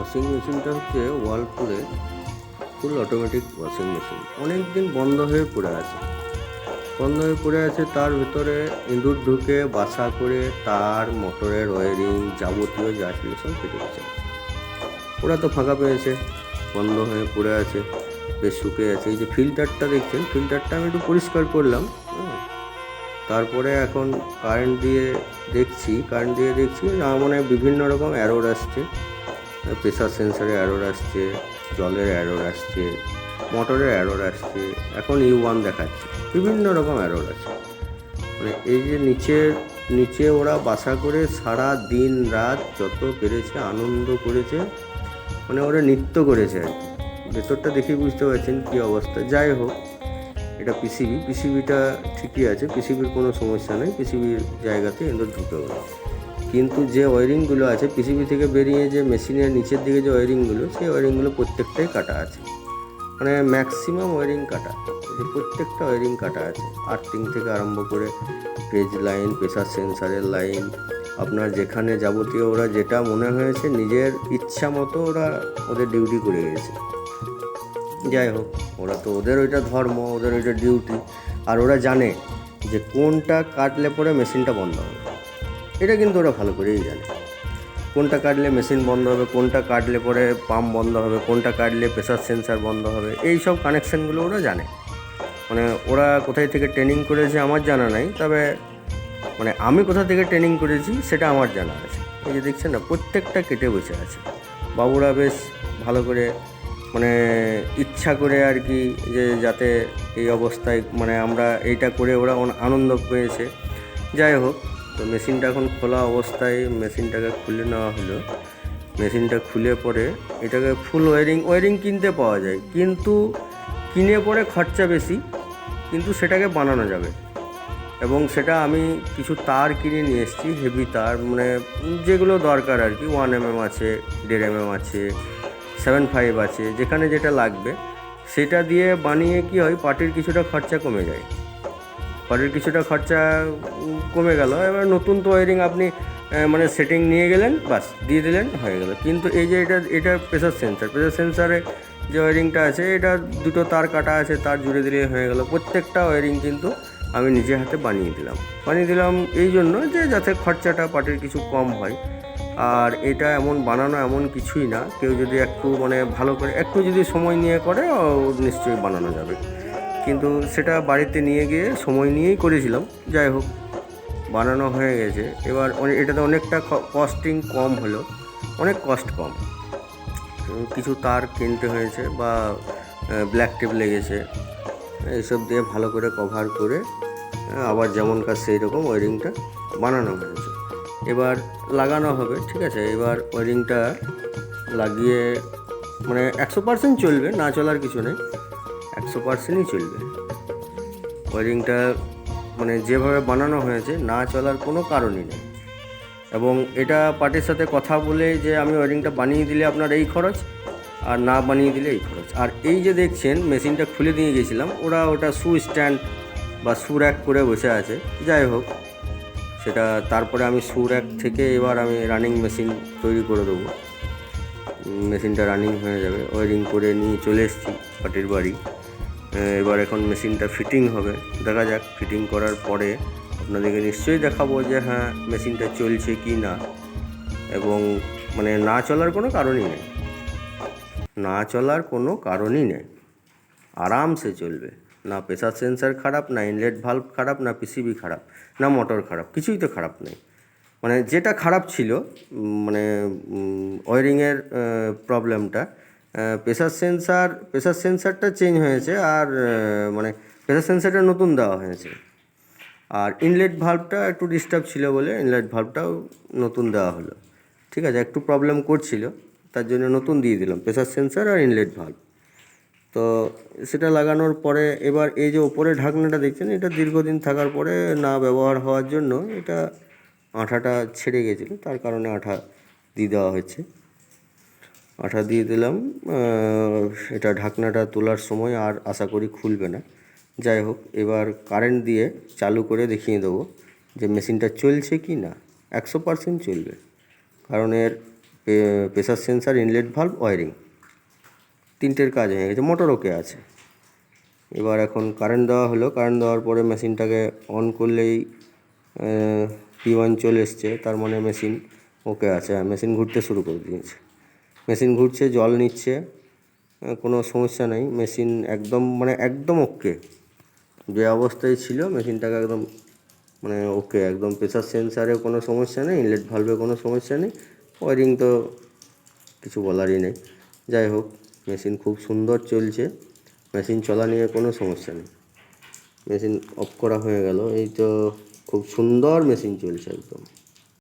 Washing মেশিনটা হচ্ছে ওয়ার্লপুলের full automatic washing machine. অনেক দিন বন্ধ হয়ে পড়ে আছে। তার ভিতরে ইঁদুর ঢুকে বাসা করে তার মোটরের ওয়ারিং যাবতীয় যা ছিল সব কেটে গেছে। ওরা তো ফাঁকা পেয়েছে, বন্ধ হয়ে পড়ে আছে, বেশ শুকিয়ে আছে। এই যে ফিল্টারটা দেখছেন, ফিল্টারটা আমি একটু পরিষ্কার করলাম। তারপরে এখন কারেন্ট দিয়ে দেখছি না, মানে বিভিন্ন রকম অ্যারোর আসছে। প্রেসার সেন্সারে অ্যারোর আসছে, জলের অ্যারোর আসছে, মোটরের অ্যারোর আসছে, এখন U1 দেখাচ্ছে, বিভিন্ন রকম অ্যারোর আছে। মানে এই যে নিচে ওরা বাসা করে সারা দিন রাত যত পেরেছে আনন্দ করেছে, মানে ওরা নৃত্য করেছে আর কি। ভেতরটা দেখে বুঝতে পারছেন কী অবস্থা। যাই হোক, এটা পিসিবিটা ঠিকই আছে, পিসিবির কোনো সমস্যা নেই, পিসিবির জায়গাতে ইঁদুর ঢুকে গেল। কিন্তু যে ওয়ারিংগুলো আছে পিসিবি থেকে বেরিয়ে, যে মেশিনের নিচের দিকে যে ওয়ারিংগুলো, সেই ওয়ারিংগুলো প্রত্যেকটাই কাটা আছে। মানে ম্যাক্সিমাম ওয়ারিং কাটা, প্রত্যেকটা ওয়ারিং কাটা আছে। আর্থিং থেকে আরম্ভ করে ফেজ লাইন, প্রেসার সেন্সারের লাইন, আপনার যেখানে যাবতীয় ওরা যেটা মনে হয়েছে নিজের ইচ্ছা মতো ওরা ওদের ডিউটি করে গেছে। যাই হোক, ওরা তো ওদের ওইটা ধর্ম, ওদের ওইটা ডিউটি। আর ওরা জানে যে কোনটা কাটলে পরে মেশিনটা বন্ধ হবে। এটা কিন্তু ওরা ভালো করেই জানে কোনটা কাটলে মেশিন বন্ধ হবে, কোনটা কাটলে পরে পাম্প বন্ধ হবে, কোনটা কাটলে প্রেসার সেন্সার বন্ধ হবে। এই সব কানেকশানগুলো ওরা জানে। মানে ওরা কোথায় থেকে ট্রেনিং করেছে আমার জানা নাই, তবে মানে আমি কোথা থেকে ট্রেনিং করেছি সেটা আমার জানা আছে। এই যে দেখছেন না, প্রত্যেকটা কেটে বসে আছে। বাবুরা বেশ ভালো করে, মানে ইচ্ছা করে আর কি, যে যাতে এই অবস্থায় মানে আমরা এইটা করে ওরা আনন্দ পেয়েছে। যাই হোক, তো মেশিনটা এখন খোলা অবস্থায় মেশিনটাকে খুলে নেওয়া হলো। মেশিনটা খুলে পরে এটাকে ফুল ওয়ারিং কিনতে পাওয়া যায়, কিন্তু কিনে পরে খরচা বেশি, কিন্তু সেটাকে বানানো যাবে। এবং সেটা আমি কিছু তার কিনে নিয়ে এসেছি, হেভি তার, মানে যেগুলো দরকার আর কি। 1 mm আছে, 1.5 mm আছে, 7.5 আছে, যেখানে যেটা লাগবে সেটা দিয়ে বানিয়ে কি হয়, পার্টির কিছুটা খরচা কমে যায়। কমে গেল। এবার নতুন তো ওয়ারিং আপনি মানে সেটিং নিয়ে গেলেন, বাস দিয়ে দিলেন, হয়ে গেল। কিন্তু এই যে এটা প্রেসার সেন্সারে যে ওয়ারিংটা আছে, এটা দুটো তার কাটা আছে, তার জুড়ে দিলেই হয়ে গেল। প্রত্যেকটা ওয়ারিং কিন্তু আমি নিজে হাতে বানিয়ে দিলাম এই জন্য যে যাতে খরচাটা পার্টির কিছু কম হয়। আর এটা এমন কিছুই না, কেউ যদি একটু মানে ভালো করে একটু যদি সময় নিয়ে করে নিশ্চয়ই বানানো যাবে। কিন্তু সেটা বাড়িতে নিয়ে গিয়ে সময় নিয়েই করেছিলাম। যাই হোক, বানানো হয়ে গেছে। এবার এটাতে অনেকটা কস্টিং কম হলো, অনেক কস্ট কম। কিছু তার কিনতে হয়েছে বা ব্ল্যাক টেপ লেগেছে, এইসব দিয়ে ভালো করে কভার করে আবার যেমন কাজ সেই রকম ওয়ারিংটা বানানো হয়েছে। এবার লাগানো হবে, ঠিক আছে। এবার ওয়ারিংটা লাগিয়ে মানে 100% চলবে, না চলার কিছু নেই, 100%ই চলবে। ওয়ারিংটা মানে যেভাবে বানানো হয়েছে না চলার কোনো কারণই নেই। এবং এটা পার্টির সাথে কথা বলে যে আমি ওয়ারিংটা বানিয়ে দিলে আপনার এই খরচ, আর না বানিয়ে দিলে এই খরচ। আর এই যে দেখছেন মেশিনটা খুলে দিয়ে গেছিলাম, ওটা শু স্ট্যান্ড বা শু র্যাক করে বসে আছে। যাই হোক, সেটা তারপরে আমি শু র্যাক থেকে এবার আমি রানিং মেশিন তৈরি করে দেবো। মেশিনটা রানিং হয়ে যাবে। ওয়ারিং করে নিয়ে চলে এসেছি পার্টির বাড়ি। এবার এখন মেশিনটা ফিটিং হবে, দেখা যাক। ফিটিং করার পরে আপনাদেরকে নিশ্চয়ই দেখাবো যে হ্যাঁ মেশিনটা চলছে কি না। এবং মানে না চলার কোনো কারণই নেই, আরামসে চলবে। না প্রেসার সেন্সার খারাপ, না ইনলেট ভালভ খারাপ, না পিসিবি খারাপ, না মোটর খারাপ, কিছুই তো খারাপ নেই। মানে যেটা খারাপ ছিল মানে ওয়ারিংয়ের প্রবলেমটা, প্রেসার সেন্সারটা চেঞ্জ হয়েছে, আর মানে প্রেসার সেন্সারটা নতুন দেওয়া হয়েছে। আর ইনলেট ভালভটা একটু ডিস্টার্ব ছিল বলে ইনলেট ভালভটাও নতুন দেওয়া হলো, ঠিক আছে। একটু প্রবলেম করছিল, তার জন্য নতুন দিয়ে দিলাম প্রেসার সেন্সার আর ইনলেট ভালভ। তো সেটা লাগানোর পরে এবার এই যে ওপরে ঢাকনাটা দেখছেন, এটা দীর্ঘদিন থাকার পরে না ব্যবহার হওয়ার জন্য এটা আঠাটা ছেড়ে গেছিলো, তার কারণে আঠা দিয়ে দেওয়া হয়েছে। আঠা দিয়ে দিলাম। এটা ঢাকনাটা তোলার সময় আর আশা করি খুলবে না। যাই হোক, এবার কারেন্ট দিয়ে চালু করে দেখিয়ে দেবো যে মেশিনটা চলছে কি না। 100% চলবে, কারণ এর pressure sensor, inlet valve, wiring, তিনটের কাজ হয়ে গেছে। মোটর ওকে আছে। এবার এখন কারেন্ট দেওয়া হলো। কারেন্ট দেওয়ার পরে মেশিনটাকে অন করলেই P1 চলে এসছে, তার মানে মেশিন ওকে আছে। মেশিন ঘুরতে শুরু করে দিয়েছে। মেশিন ঘুরছে, জল নিচ্ছে, কোনো সমস্যা নেই। মেশিন একদম একদম ওকে, যে অবস্থায় ছিল মেশিনটাকে একদম ওকে, একদম প্রেসার সেন্সারে কোনো সমস্যা নেই, ইনলেট ভালভে কোনো সমস্যা নেই, ওয়ারিং তো কিছু বলারই নেই। যাই হোক, মেশিন খুব সুন্দর চলছে। মেশিন চলা নিয়ে কোনো সমস্যা নেই। মেশিন অফ করা হয়ে গেল। এই তো খুব সুন্দর মেশিন চলছে একদম।